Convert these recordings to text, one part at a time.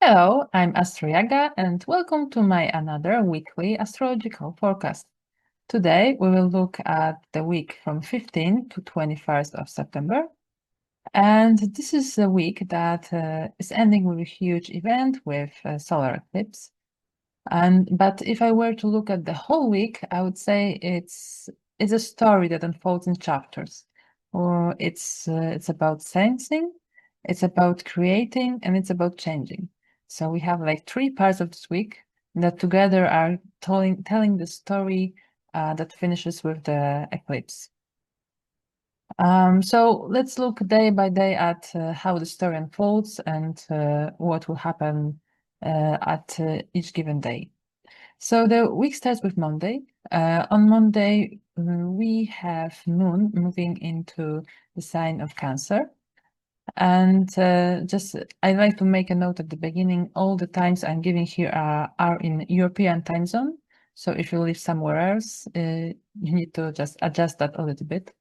Hello, I'm Astro Jaga and welcome to my another weekly astrological forecast. Today we will look at the week from 15 to 21st of September. And this is a week that is ending with a huge event with a solar eclipse. But if I were to look at the whole week, I would say it's a story that unfolds in chapters. Or it's about sensing, it's about creating, and it's about changing. So we have like three parts of this week that together are telling the story that finishes with the eclipse. So let's look day by day at how the story unfolds and what will happen at each given day. So the week starts with Monday. On Monday, we have Moon moving into the sign of Cancer. And I like to make a note at the beginning, all the times I'm giving here are in European time zone. So if you live somewhere else, you need to just adjust that a little bit.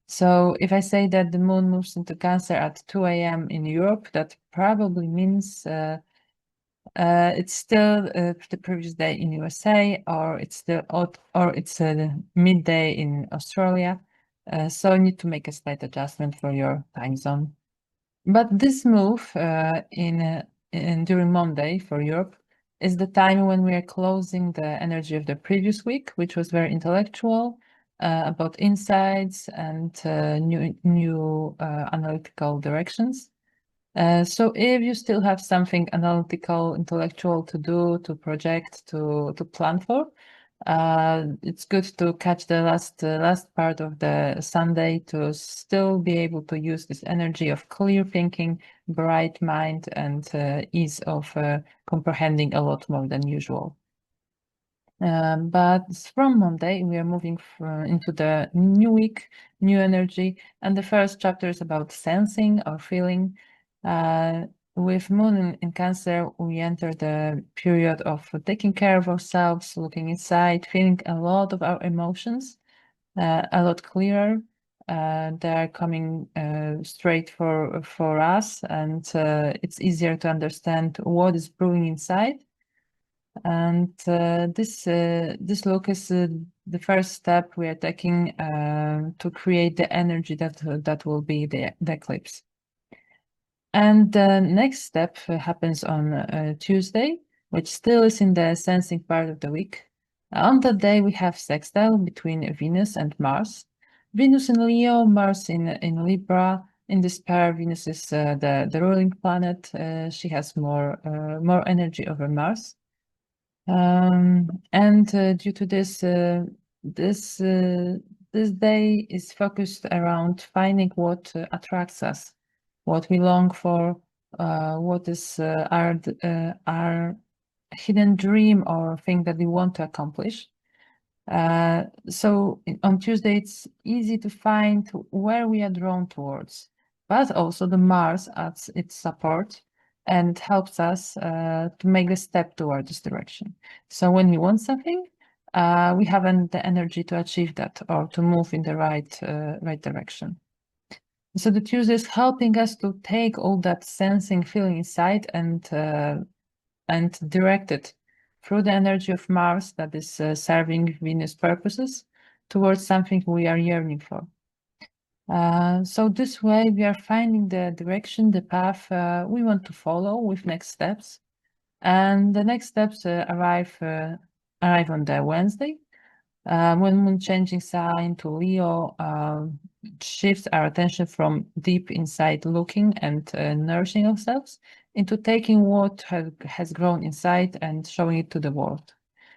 So if I say that the moon moves into Cancer at 2 a.m. in Europe, that probably means it's still the previous day in USA, or it's midday in Australia. So you need to make a slight adjustment for your time zone. But this move during Monday for Europe is the time when we are closing the energy of the previous week, which was very intellectual, about insights and new analytical directions. So if you still have something analytical, intellectual to do, to project, to plan for, it's good to catch the last part of the Sunday to still be able to use this energy of clear thinking, bright mind, and ease of comprehending a lot more than usual. But from Monday, we are moving into the new week, new energy, and the first chapter is about sensing or feeling. With Moon in Cancer, we enter the period of taking care of ourselves, looking inside, feeling a lot of our emotions, a lot clearer. They are coming straight for us, and it's easier to understand what is brewing inside. And this look is the first step we are taking to create the energy that will be the eclipse. And the next step happens on Tuesday, which still is in the sensing part of the week. On that day, we have sextile between Venus and Mars. Venus in Leo, Mars in Libra. In this pair, Venus is the ruling planet. She has more energy over Mars. And due to this this day is focused around finding what attracts us, what we long for, what is our hidden dream or thing that we want to accomplish. So on Tuesday, it's easy to find where we are drawn towards, but also the Mars adds its support and helps us to make a step toward this direction. So when we want something, we haven't the energy to achieve that or to move in the right direction. So the Tuesday is helping us to take all that sensing, feeling inside and direct it through the energy of Mars that is serving Venus purposes towards something we are yearning for. So this way we are finding the direction, the path we want to follow with next steps. And the next steps arrive on the Wednesday. When Moon changing sign to Leo shifts our attention from deep inside looking and nourishing ourselves into taking what has grown inside and showing it to the world.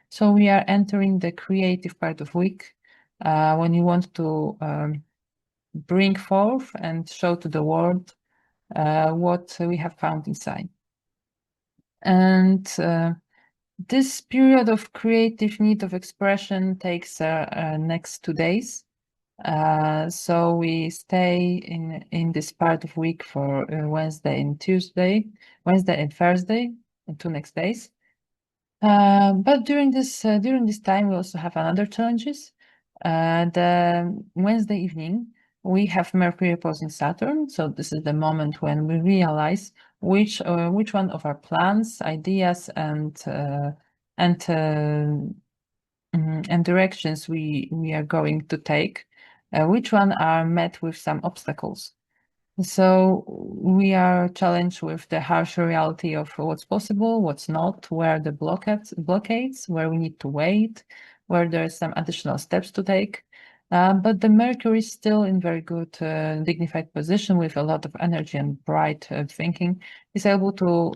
So we are entering the creative part of week when you want to bring forth and show to the world what we have found inside. And this period of creative need of expression takes next 2 days. So we stay in this part of week for Wednesday and Thursday, and 2 next days. But during this time, we also have another challenges. The Wednesday evening, we have Mercury opposing Saturn. So this is the moment when we realize which one of our plans, ideas, and directions we are going to take, which one are met with some obstacles. So we are challenged with the harsh reality of what's possible, what's not, where the blockades, where we need to wait, where there are some additional steps to take. But the Mercury is still in very good, dignified position with a lot of energy and bright thinking. Is able to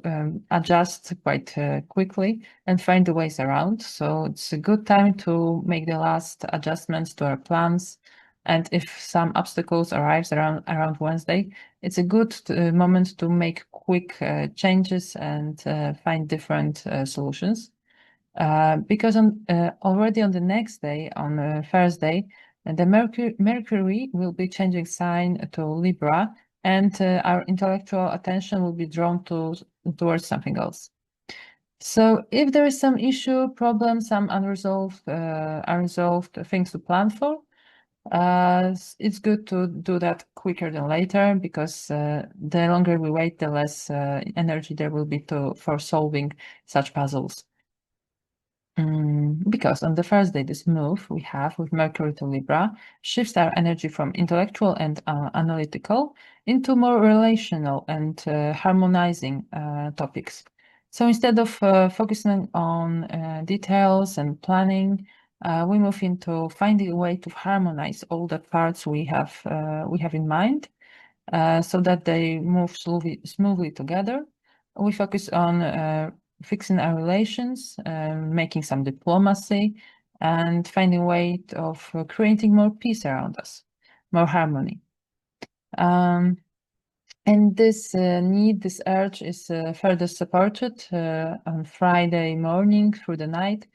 adjust quite quickly and find the ways around. So it's a good time to make the last adjustments to our plans. And if some obstacles arrives around Wednesday, it's a good moment to make quick changes and find different solutions. Because already on the next day, on Thursday, the Mercury will be changing sign to Libra, and our intellectual attention will be drawn towards something else. So if there is some issue, problem, some unresolved things to plan for, it's good to do that quicker than later, because the longer we wait, the less energy there will be for solving such puzzles. Because on the first day, this move we have with Mercury to Libra shifts our energy from intellectual and analytical into more relational and harmonizing topics. So instead of focusing on details and planning, we move into finding a way to harmonize all the parts we have in mind, so that they move smoothly together. We focus on fixing our relations, making some diplomacy, and finding a way of creating more peace around us, more harmony. And this this urge is further supported on Friday morning through the night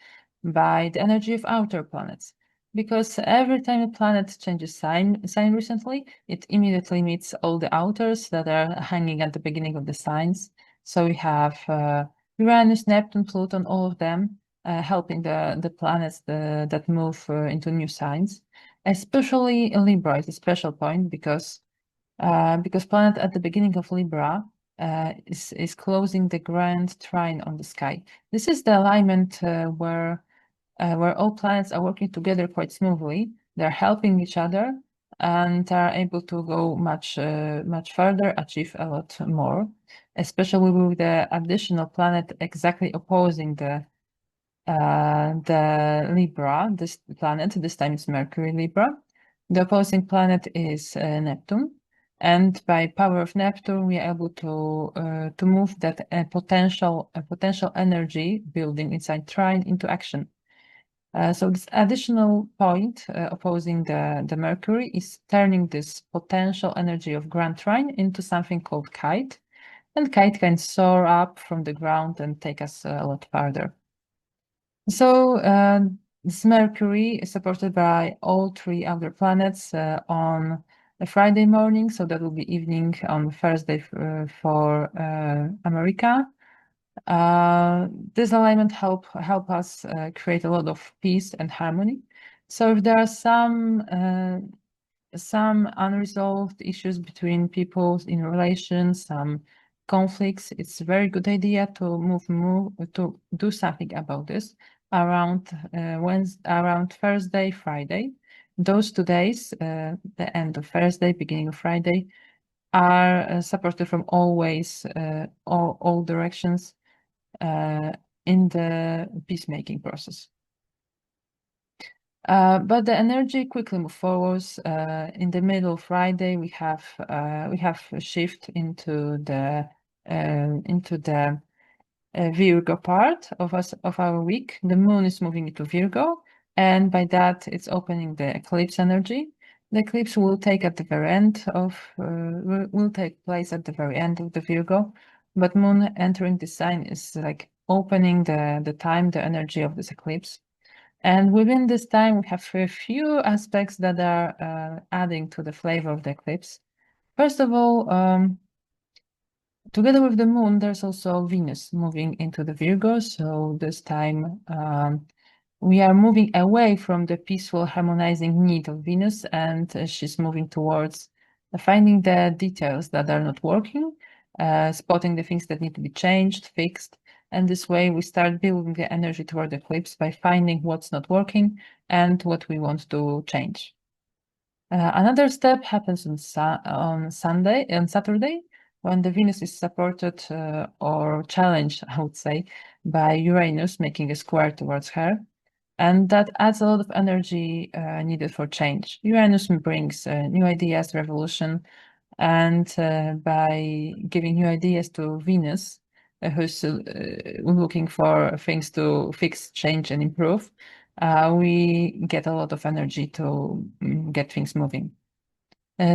by the energy of outer planets. Because every time a planet changes sign recently, it immediately meets all the outers that are hanging at the beginning of the signs. So we have Uranus, Neptune, Pluto, all of them helping the planets that move into new signs. Especially Libra is a special point because planet at the beginning of Libra is closing the grand trine on the sky. This is the alignment where all planets are working together quite smoothly. They're helping each other and are able to go much further, achieve a lot more, especially with the additional planet exactly opposing the Libra, this planet. This time it's Mercury Libra. The opposing planet is Neptune. And by power of Neptune, we are able to move that potential energy building inside trine into action. So this additional point opposing the Mercury is turning this potential energy of grand trine into something called kite, and kite can soar up from the ground and take us a lot farther. So this Mercury is supported by all three other planets on a Friday morning, so that will be evening on Thursday for America. This alignment help us create a lot of peace and harmony. So if there are some unresolved issues between people in relations, some conflicts, it's a very good idea to to do something about this around Thursday, Friday. Those 2 days, the end of Thursday, beginning of Friday, are supported from always all directions in the peacemaking process. But the energy quickly moves forwards. In the middle of Friday, we have a shift into the Virgo part of our week. The moon is moving into Virgo, and by that, it's opening the eclipse energy. The eclipse will take place at the very end of the Virgo, but moon entering the sign is like opening the energy of this eclipse. And within this time, we have a few aspects that are adding to the flavor of the eclipse. First of all, together with the moon, there's also Venus moving into the Virgo. So this time, We are moving away from the peaceful, harmonizing need of Venus, and she's moving towards finding the details that are not working, spotting the things that need to be changed, fixed. And this way, we start building the energy toward the eclipse by finding what's not working and what we want to change. Another step happens on Saturday, when the Venus is supported or challenged, I would say, by Uranus making a square towards her. And that adds a lot of energy needed for change. Uranus brings new ideas, revolution, and by giving new ideas to Venus, who's looking for things to fix, change, and improve, we get a lot of energy to get things moving.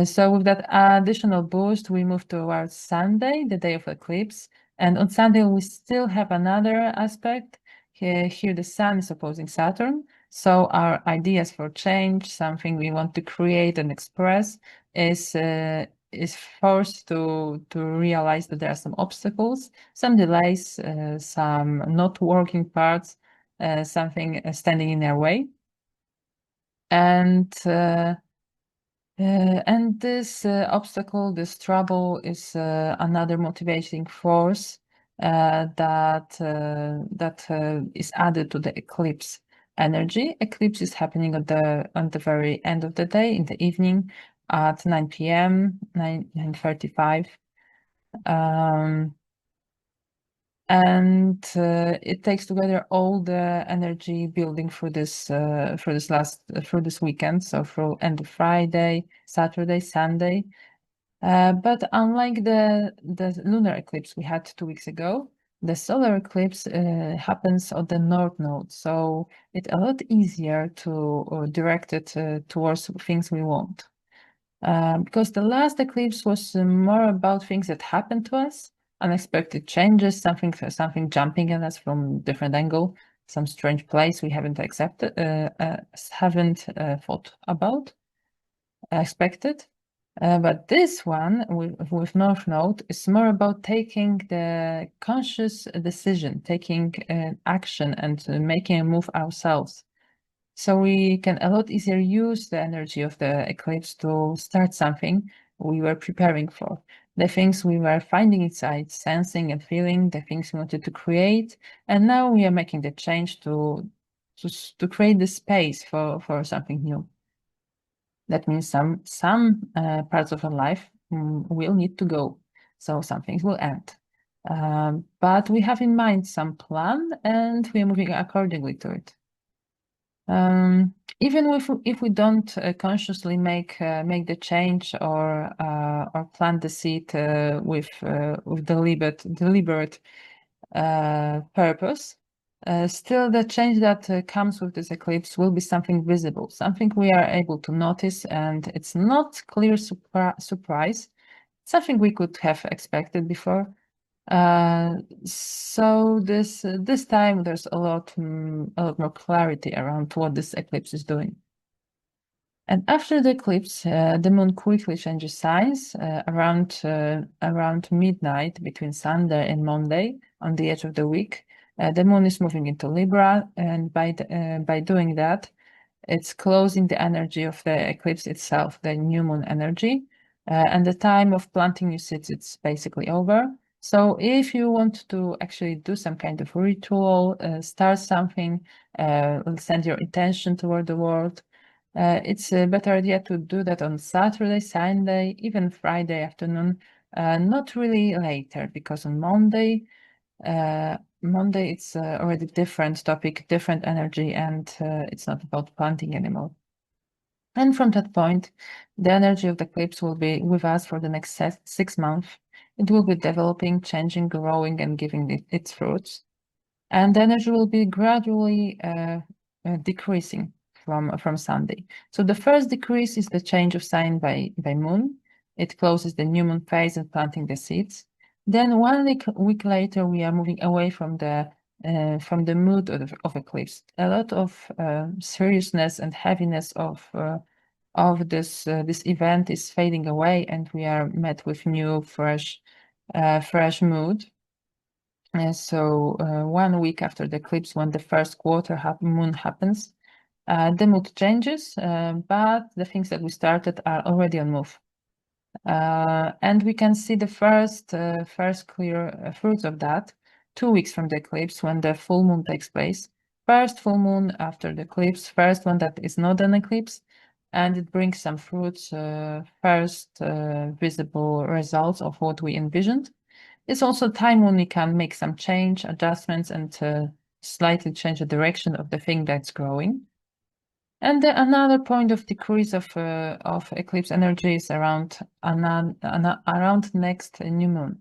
So with that additional boost, we move towards Sunday, the day of eclipse. And on Sunday, we still have another aspect. Here the Sun is opposing Saturn. So our ideas for change, something we want to create and express, is forced to realize that there are some obstacles, some delays, some not working parts, something standing in our way. And this obstacle, this trouble, is another motivating force that is added to the eclipse energy. Eclipse is happening at the very end of the day, in the evening, at 9 p.m., 9:35. And it takes together all the energy building for this weekend, so for end of Friday, Saturday, Sunday. But unlike the lunar eclipse we had 2 weeks ago, the solar eclipse happens on the north node, so it's a lot easier to direct it towards things we want. Because the last eclipse was more about things that happened to us, unexpected changes, something jumping at us from different angle, some strange place we haven't thought about, expected. But this one with North Node is more about taking the conscious decision, taking action, and making a move ourselves. So we can a lot easier use the energy of the eclipse to start something we were preparing for. The things we were finding inside, sensing and feeling, the things we wanted to create. And now we are making the change to create the space for something new. That means some parts of our life will need to go. So some things will end. But we have in mind some plan and we are moving accordingly to it. Even if we don't consciously make the change or plant the seed with deliberate purpose, still the change that comes with this eclipse will be something visible, something we are able to notice, and it's not clear surprise, something we could have expected before. So this time there's a lot more clarity around what this eclipse is doing. And after the eclipse, the moon quickly changes signs around midnight between Sunday and Monday on the edge of the week. The moon is moving into Libra, and by doing that, it's closing the energy of the eclipse itself, the new moon energy, and the time of planting new seeds, it's basically over. So if you want to actually do some kind of ritual, start something, send your intention toward the world, it's a better idea to do that on Saturday, Sunday, even Friday afternoon, not really later, because on Monday it's already different topic, different energy, and it's not about planting anymore. And from that point, the energy of the eclipse will be with us for the next 6 months. It will be developing, changing, growing, and giving its fruits. And the energy will be gradually decreasing from Sunday. So the first decrease is the change of sign by moon. It closes the new moon phase and planting the seeds. Then 1 week later, we are moving away from the mood of eclipse. A lot of seriousness and heaviness of this event is fading away, and we are met with new, fresh mood. So 1 week after the eclipse, when the first quarter moon happens, the mood changes, but the things that we started are already on move. And we can see the first clear fruits of that 2 weeks from the eclipse, when the full moon takes place. First full moon after the eclipse, first one that is not an eclipse, and it brings some fruits, first visible results of what we envisioned. It's also time when we can make some change, adjustments, and slightly change the direction of the thing that's growing. And another point of decrease of eclipse energy is around next new moon.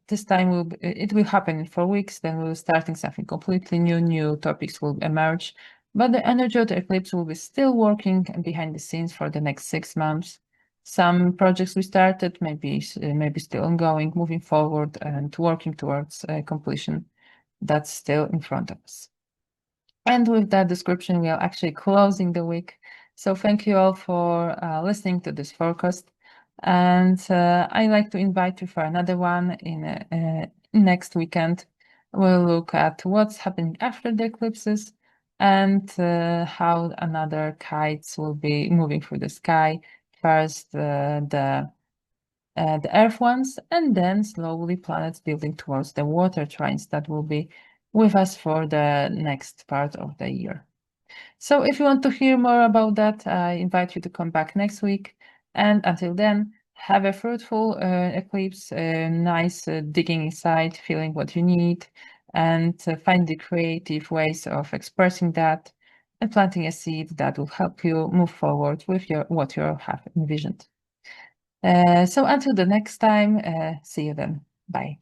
This time it will happen in 4 weeks. Then we'll starting something completely new. New topics will emerge, but the energy of the eclipse will be still working behind the scenes for the next 6 months. Some projects we started maybe still ongoing, moving forward and working towards completion. That's still in front of us. And with that description, we are actually closing the week. So thank you all for listening to this forecast. And I'd like to invite you for another one in next weekend. We'll look at what's happening after the eclipses and how another kites will be moving through the sky. First, the Earth ones, and then slowly planets building towards the water trines that will be with us for the next part of the year. So if you want to hear more about that, I invite you to come back next week. And until then, have a fruitful eclipse, nice digging inside, feeling what you need, and find the creative ways of expressing that and planting a seed that will help you move forward with what you have envisioned. So until the next time, see you then. Bye.